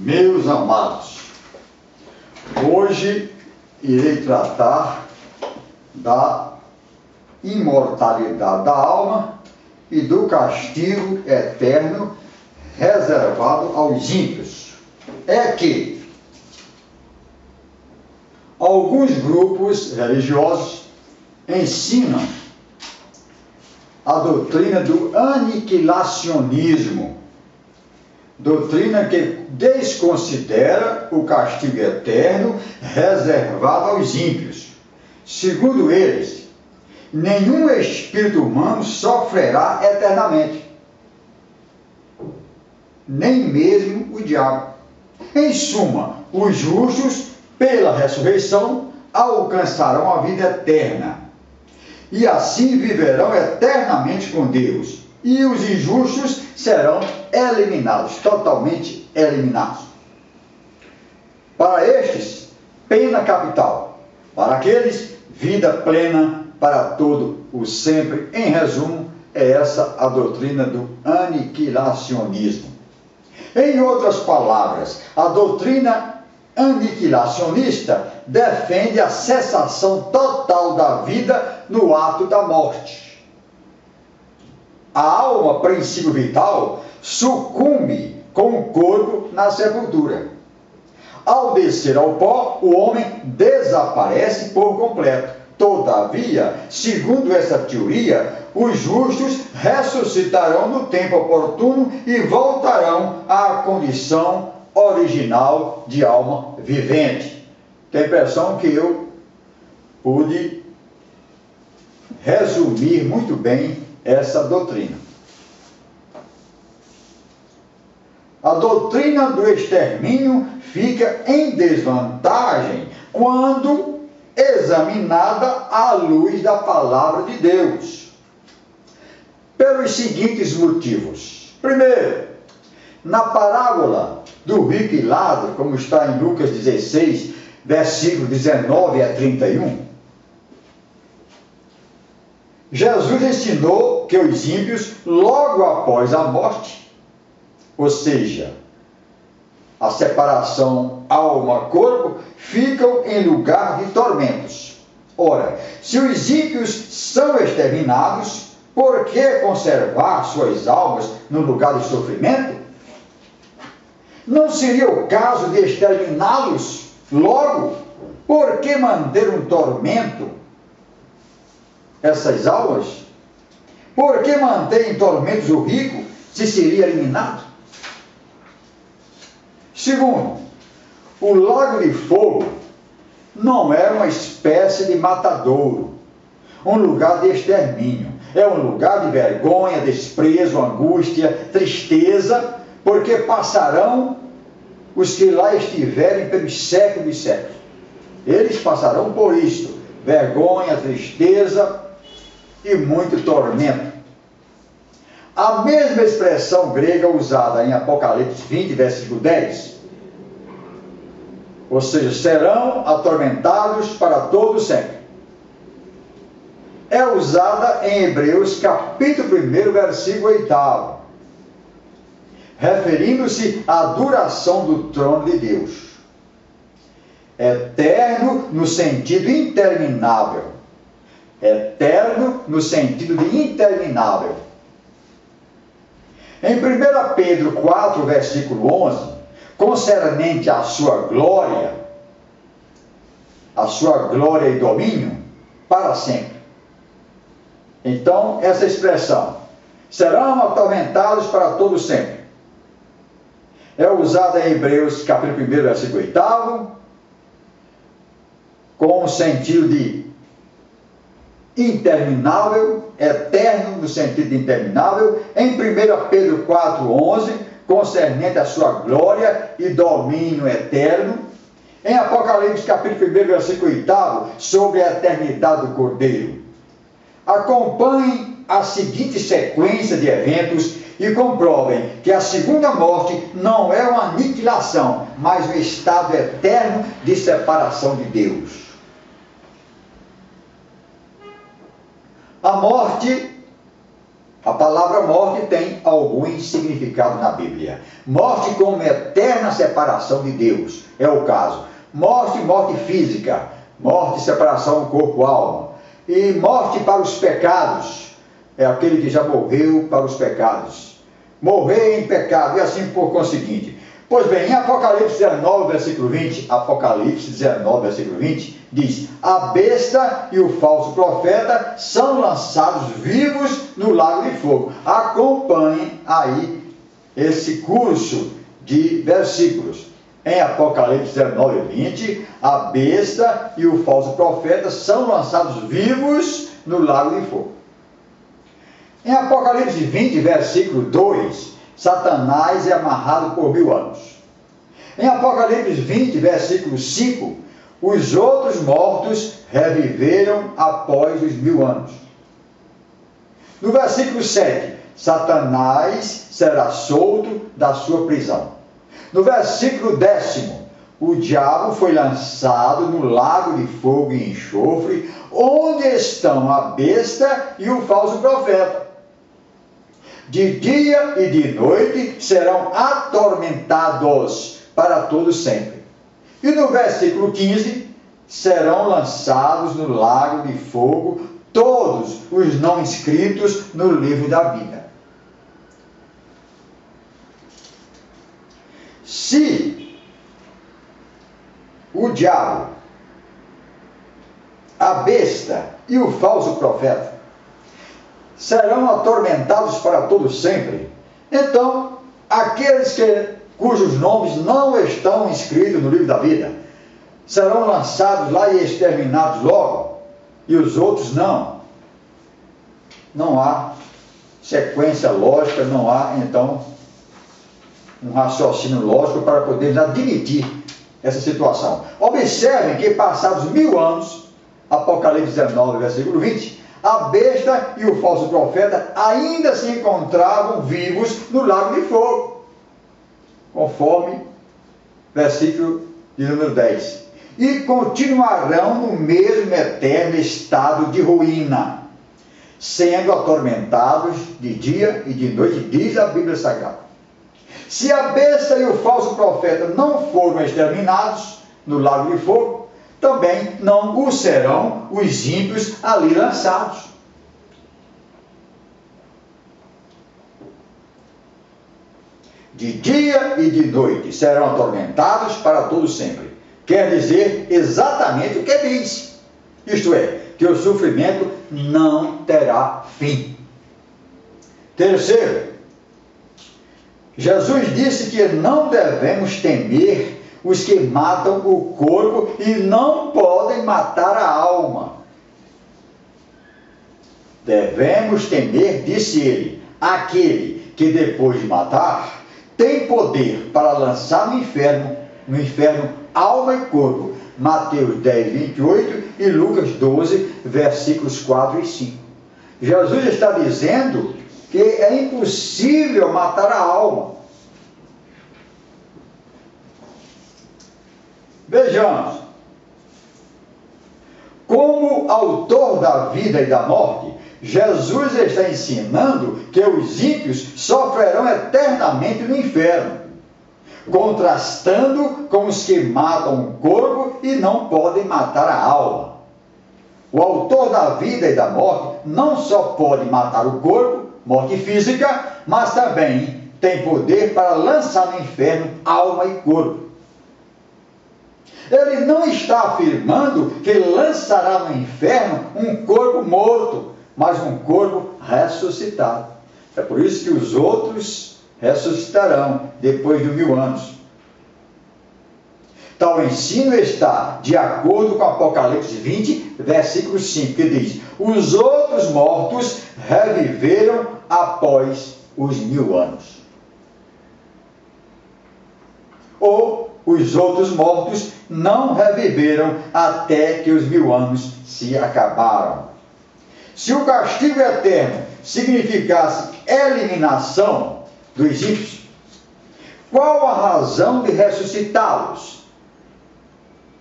Meus amados, hoje irei tratar da imortalidade da alma e do castigo eterno reservado aos ímpios. É que alguns grupos religiosos ensinam a doutrina do aniquilacionismo, doutrina que desconsidera o castigo eterno reservado aos ímpios. Segundo eles, nenhum espírito humano sofrerá eternamente, nem mesmo o diabo. Em suma, os justos, pela ressurreição, alcançarão a vida eterna, e assim viverão eternamente com Deus, e os injustos serão eliminados, totalmente eliminados. Para estes, pena capital; para aqueles, vida plena para todo o sempre. Em resumo, é essa a doutrina do aniquilacionismo. Em outras palavras, a doutrina aniquilacionista defende a cessação total da vida no ato da morte. A alma, princípio vital, sucumbe com o corpo na sepultura. Ao descer ao pó, o homem desaparece por completo. Todavia, segundo essa teoria, os justos ressuscitarão no tempo oportuno e voltarão à condição original de alma vivente. Tem a impressão que eu pude resumir muito bem essa doutrina. A doutrina do extermínio fica em desvantagem quando examinada à luz da palavra de Deus, pelos seguintes motivos. Primeiro, na parábola do rico e Lázaro, como está em Lucas 16, versículo 19 a 31, Jesus ensinou que os ímpios, logo após a morte, ou seja, a separação alma-corpo, ficam em lugar de tormentos. Ora, se os ímpios são exterminados, por que conservar suas almas no lugar de sofrimento? Não seria o caso de exterminá-los logo? Por que manter um tormento essas almas? Por que manter em tormentos o rico, se seria eliminado? Segundo, o lago de fogo não é uma espécie de matadouro, um lugar de extermínio. É um lugar de vergonha, desprezo, angústia, tristeza, porque passarão os que lá estiverem pelos séculos dos séculos. Eles passarão por isto: vergonha, tristeza e muito tormento. A mesma expressão grega usada em Apocalipse 20, versículo 10, ou seja, serão atormentados para todo sempre, é usada em Hebreus capítulo 1, versículo 8, referindo-se à duração do trono de Deus. Eterno no sentido interminável. Eterno no sentido de interminável. Em 1 Pedro 4, versículo 11, concernente à sua glória e domínio, para sempre. Então, essa expressão, serão atormentados para todo sempre, é usada em Hebreus capítulo 1, versículo 8, com o sentido de interminável, eterno no sentido de interminável, em 1 Pedro 4, 11, concernente à sua glória e domínio eterno, em Apocalipse capítulo 1, versículo 8, sobre a eternidade do Cordeiro. Acompanhem a seguinte sequência de eventos e comprovem que a segunda morte não é uma aniquilação, mas um estado eterno de separação de Deus. A morte, a palavra morte tem alguns significados na Bíblia. Morte como eterna separação de Deus, é o caso. Morte, morte física, morte, separação corpo-alma. E morte para os pecados, é aquele que já morreu para os pecados. Morrer em pecado, e assim por conseguinte. Pois bem, em Apocalipse 19, versículo 20, Apocalipse 19, versículo 20, diz: a besta e o falso profeta são lançados vivos no lago de fogo. Acompanhem aí esse curso de versículos. Em Apocalipse 19, 20, a besta e o falso profeta são lançados vivos no lago de fogo. Em Apocalipse 20, versículo 2, Satanás é amarrado por 1000 anos. Em Apocalipse 20, versículo 5, os outros mortos reviveram após os 1000 anos. No versículo 7, Satanás será solto da sua prisão. No versículo 10, o diabo foi lançado no lago de fogo e enxofre, onde estão a besta e o falso profeta. De dia e de noite serão atormentados para todo sempre. E no versículo 15, serão lançados no lago de fogo todos os não inscritos no livro da vida. Se o diabo, a besta e o falso profeta serão atormentados para todo sempre, então aqueles cujos nomes não estão inscritos no livro da vida serão lançados lá e exterminados logo, e os outros não. Não há sequência lógica, não há então um raciocínio lógico para poder admitir essa situação. Observem que passados 1000 anos, Apocalipse 19, versículo 20, a besta e o falso profeta ainda se encontravam vivos no lago de fogo, conforme versículo de número 10. E continuarão no mesmo eterno estado de ruína, sendo atormentados de dia e de noite, diz a Bíblia Sagrada. Se a besta e o falso profeta não foram exterminados no lago de fogo, também não o serão os ímpios ali lançados. De dia e de noite serão atormentados para todo sempre. Quer dizer exatamente o que diz. Isto é, que o sofrimento não terá fim. Terceiro, Jesus disse que não devemos temer os que matam o corpo e não podem matar a alma. Devemos temer, disse ele, aquele que depois de matar tem poder para lançar no inferno alma e corpo. Mateus 10, 28 e Lucas 12, versículos 4 e 5. Jesus está dizendo que é impossível matar a alma. Vejamos, como autor da vida e da morte, Jesus está ensinando que os ímpios sofrerão eternamente no inferno, contrastando com os que matam o corpo e não podem matar a alma. O autor da vida e da morte não só pode matar o corpo, morte física, mas também tem poder para lançar no inferno alma e corpo. Ele não está afirmando que lançará no inferno um corpo morto, mas um corpo ressuscitado. É por isso que os outros ressuscitarão depois de 1000 anos. Tal ensino está de acordo com Apocalipse 20, versículo 5, que diz: os outros mortos reviveram após os 1000 anos. Ou os outros mortos não reviveram até que os 1000 anos se acabaram. Se o castigo eterno significasse eliminação dos ímpios, qual a razão de ressuscitá-los,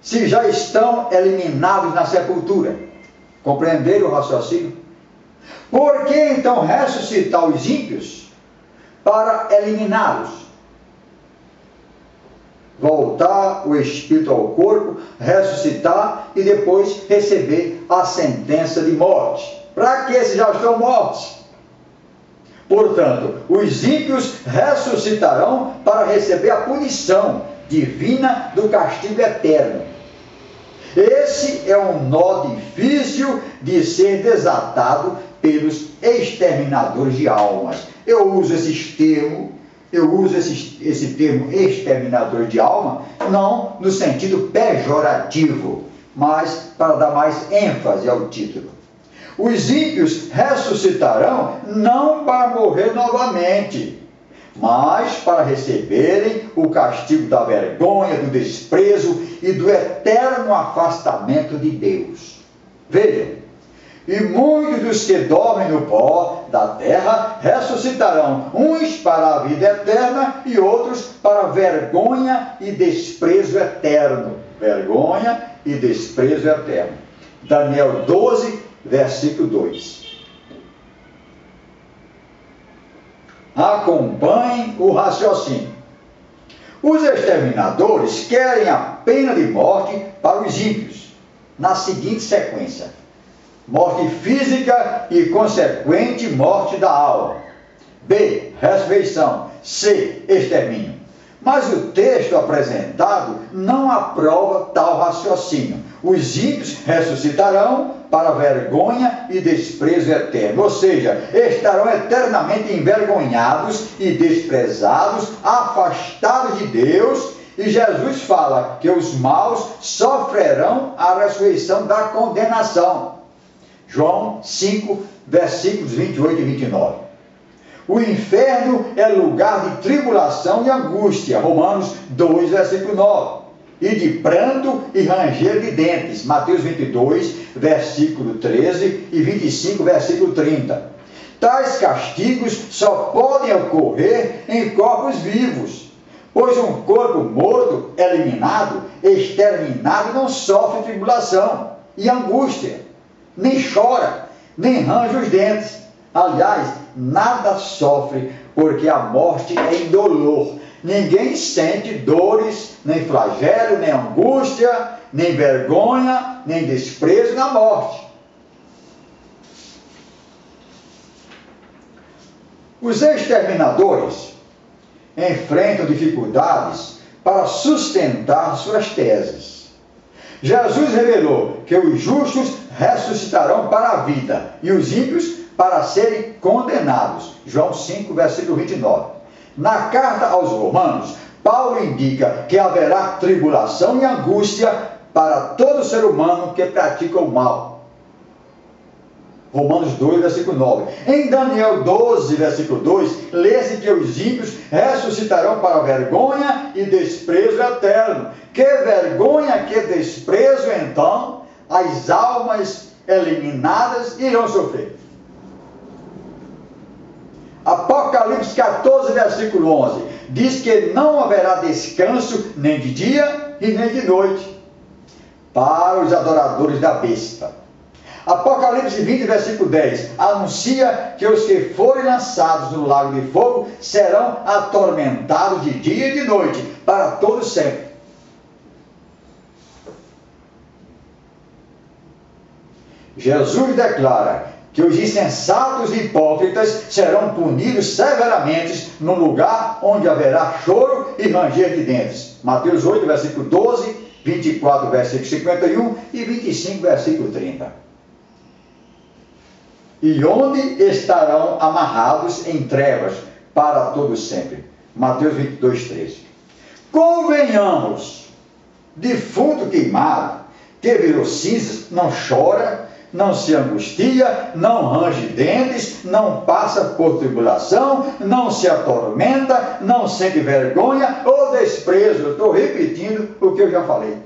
se já estão eliminados na sepultura? Compreenderam o raciocínio? Por que então ressuscitar os ímpios para eliminá-los? Voltar o espírito ao corpo, ressuscitar e depois receber a sentença de morte. Para que esses já estão mortos? Portanto, os ímpios ressuscitarão para receber a punição divina do castigo eterno. Esse é um nó difícil de ser desatado pelos exterminadores de almas. Eu uso esse termo exterminador de alma, não no sentido pejorativo, mas para dar mais ênfase ao título. Os ímpios ressuscitarão não para morrer novamente, mas para receberem o castigo da vergonha, do desprezo e do eterno afastamento de Deus. Vejam, e muitos dos que dormem no pó da terra ressuscitarão, uns para a vida eterna e outros para a vergonha e desprezo eterno. Vergonha e desprezo eterno. Daniel 12, versículo 2. Acompanhem o raciocínio. Os exterminadores querem a pena de morte para os ímpios, na seguinte sequência: morte física e consequente morte da alma. B. Ressurreição. C. Extermínio. Mas o texto apresentado não aprova tal raciocínio. Os ímpios ressuscitarão para vergonha e desprezo eterno, ou seja, estarão eternamente envergonhados e desprezados, afastados de Deus, e Jesus fala que os maus sofrerão a ressurreição da condenação. João 5, versículos 28 e 29. O inferno é lugar de tribulação e angústia. Romanos 2, versículo 9. E de pranto e ranger de dentes. Mateus 22, versículo 13 e 25, versículo 30. Tais castigos só podem ocorrer em corpos vivos, pois um corpo morto, eliminado, exterminado, não sofre tribulação e angústia, nem chora, nem range os dentes. Aliás, nada sofre, porque a morte é indolor. Ninguém sente dores, nem flagelo, nem angústia, nem vergonha, nem desprezo na morte. Os exterminadores enfrentam dificuldades para sustentar suas teses. Jesus revelou que os justos ressuscitarão para a vida e os ímpios para serem condenados. João 5, versículo 29. Na carta aos Romanos, Paulo indica que haverá tribulação e angústia para todo ser humano que pratica o mal. Romanos 2, versículo 9. Em Daniel 12, versículo 2, lê-se que os ímpios ressuscitarão para vergonha e desprezo eterno. Que vergonha, que desprezo, então, as almas eliminadas irão sofrer. Apocalipse 14, versículo 11, diz que não haverá descanso nem de dia e nem de noite para os adoradores da besta. Apocalipse 20, versículo 10, anuncia que os que forem lançados no lago de fogo serão atormentados de dia e de noite, para todo sempre. Jesus declara que os insensatos e hipócritas serão punidos severamente no lugar onde haverá choro e ranger de dentes. Mateus 8, versículo 12, 24, versículo 51 e 25, versículo 30. E onde estarão amarrados em trevas para todo sempre. Mateus 22, 13. Convenhamos, defunto queimado, que virou cinzas, não chora, não se angustia, não range dentes, não passa por tribulação, não se atormenta, não sente vergonha ou desprezo. Eu estou repetindo o que eu já falei.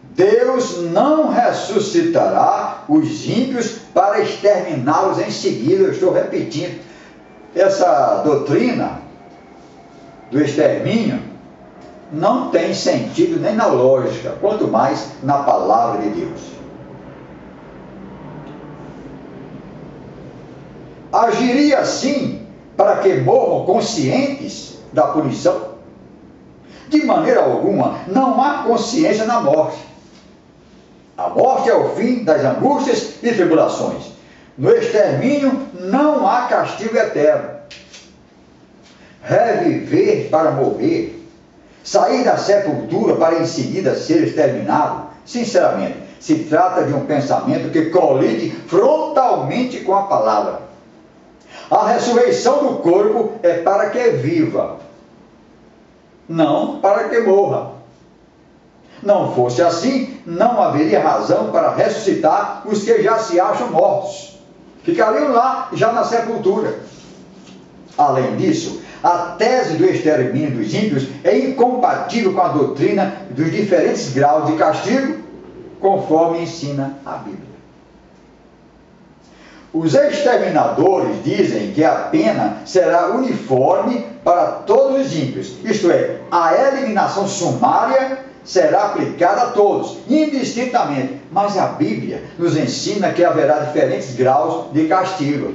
Deus não ressuscitará os ímpios para exterminá-los em seguida. Eu estou repetindo. Essa doutrina do extermínio não tem sentido nem na lógica, quanto mais na palavra de Deus. Agiria assim para que morram conscientes da punição? De maneira alguma, não há consciência na morte. A morte é o fim das angústias e tribulações. No extermínio não há castigo eterno. Reviver para morrer, sair da sepultura para em seguida ser exterminado, sinceramente, se trata de um pensamento que colide frontalmente com a palavra. A ressurreição do corpo é para que viva, não para que morra. Não fosse assim, não haveria razão para ressuscitar os que já se acham mortos. Ficariam lá, já na sepultura. Além disso, a tese do extermínio dos ímpios é incompatível com a doutrina dos diferentes graus de castigo, conforme ensina a Bíblia. Os exterminadores dizem que a pena será uniforme para todos os ímpios, isto é, a eliminação sumária será aplicada a todos, indistintamente. Mas a Bíblia nos ensina que haverá diferentes graus de castigo.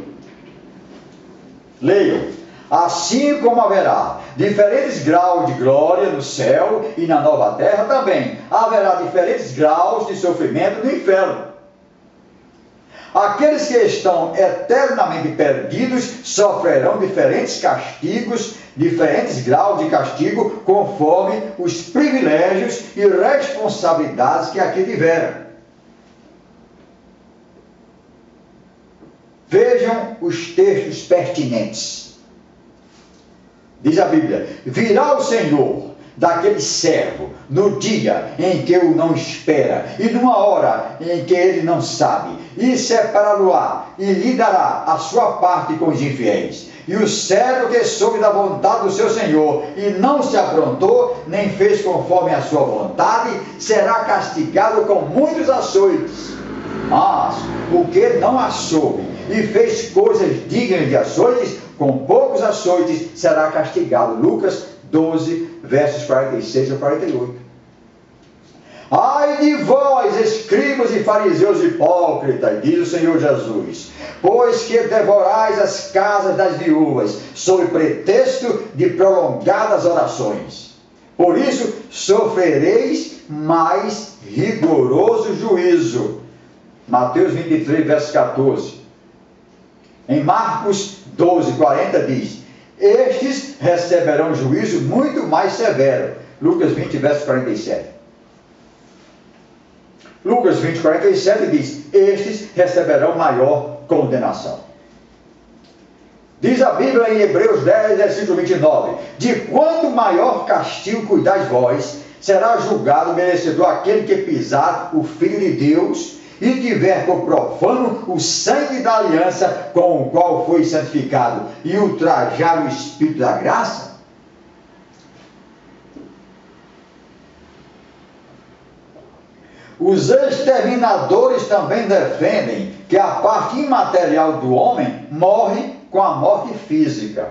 Leiam. Assim como haverá diferentes graus de glória no céu e na nova terra, também haverá diferentes graus de sofrimento no inferno. Aqueles que estão eternamente perdidos sofrerão diferentes castigos, diferentes graus de castigo, conforme os privilégios e responsabilidades que aqui tiveram. Vejam os textos pertinentes. Diz a Bíblia: virá o Senhor daquele servo no dia em que o não espera e numa hora em que ele não sabe, e separá-lo-á e lhe dará a sua parte com os infiéis. E o servo que soube da vontade do seu Senhor e não se aprontou, nem fez conforme a sua vontade, será castigado com muitos açoites. Mas o que não a soube e fez coisas dignas de açoites, com poucos açoites será castigado. Lucas 12, versos 46 a 48. Ai de vós, escribas e fariseus hipócritas, diz o Senhor Jesus, pois que devorais as casas das viúvas, sob pretexto de prolongadas orações. Por isso sofrereis mais rigoroso juízo. Mateus 23, verso 14. Em Marcos 12, 40 diz: estes receberão juízo muito mais severo. Lucas 20, verso 47. Lucas 20, 47 diz: estes receberão maior condenação. Diz a Bíblia em Hebreus 10, versículo 29: de quanto maior castigo cuidais vós, será julgado merecedor aquele que pisar o Filho de Deus e tiver por profano o sangue da aliança com o qual foi santificado e ultrajar o Espírito da graça? Os exterminadores também defendem que a parte imaterial do homem morre com a morte física.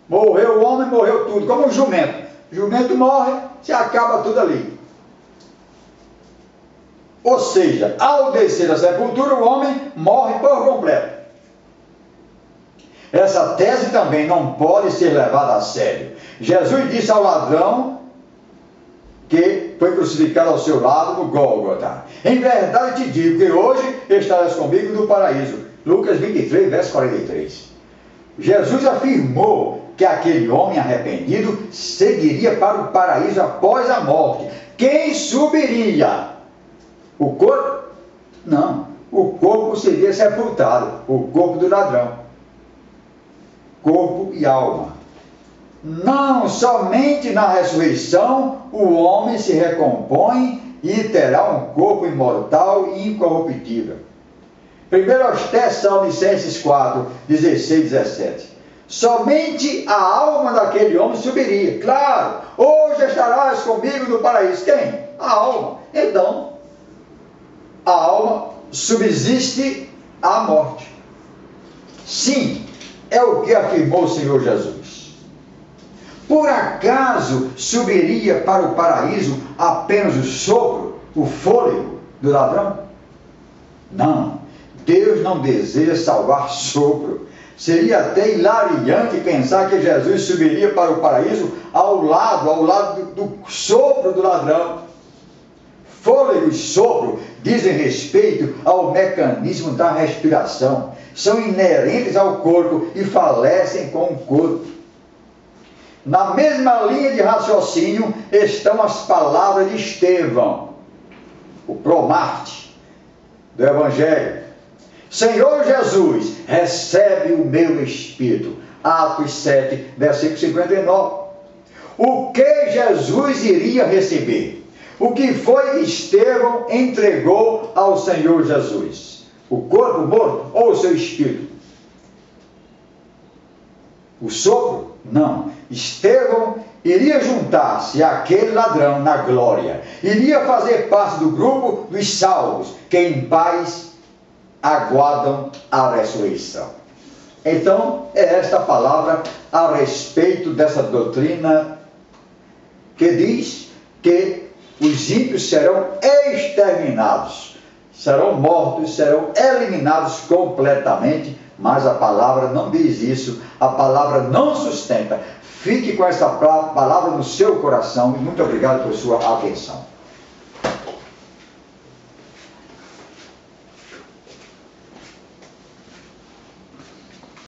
Morreu o homem, morreu tudo, como um jumento. O jumento morre, se acaba tudo ali. Ou seja, ao descer da sepultura, o homem morre por completo. Essa tese também não pode ser levada a sério. Jesus disse ao ladrão que foi crucificado ao seu lado no Gólgota: em verdade te digo que hoje estarás comigo no paraíso. Lucas 23, verso 43. Jesus afirmou que aquele homem arrependido seguiria para o paraíso após a morte. Quem subiria? O corpo? Não. O corpo seria sepultado. O corpo do ladrão. Corpo e alma. Não, somente na ressurreição o homem se recompõe e terá um corpo imortal e incorruptível. 1 Tessalonicenses 4, 16 e 17. Somente a alma daquele homem subiria. Claro, hoje estarás comigo no paraíso. Quem? A alma. Então, a alma subsiste à morte. Sim, é o que afirmou o Senhor Jesus. Por acaso subiria para o paraíso apenas o sopro, o fôlego do ladrão? Não, Deus não deseja salvar sopro. Seria até hilariante pensar que Jesus subiria para o paraíso ao lado do sopro do ladrão. Fôlego e sopro dizem respeito ao mecanismo da respiração. São inerentes ao corpo e falecem com o corpo. Na mesma linha de raciocínio estão as palavras de Estevão, o promarte do Evangelho. Senhor Jesus, recebe o meu espírito. Atos 7, versículo 59. O que Jesus iria receber? O que foi que Estevão entregou ao Senhor Jesus? O corpo morto ou o seu espírito? O sopro? Não. Estevão iria juntar-se àquele ladrão na glória. Iria fazer parte do grupo dos salvos, que em paz aguardam a ressurreição. Então, é esta palavra a respeito dessa doutrina que diz que os ímpios serão exterminados, serão mortos, serão eliminados completamente, mas a palavra não diz isso, a palavra não sustenta. Fique com essa palavra no seu coração e muito obrigado por sua atenção.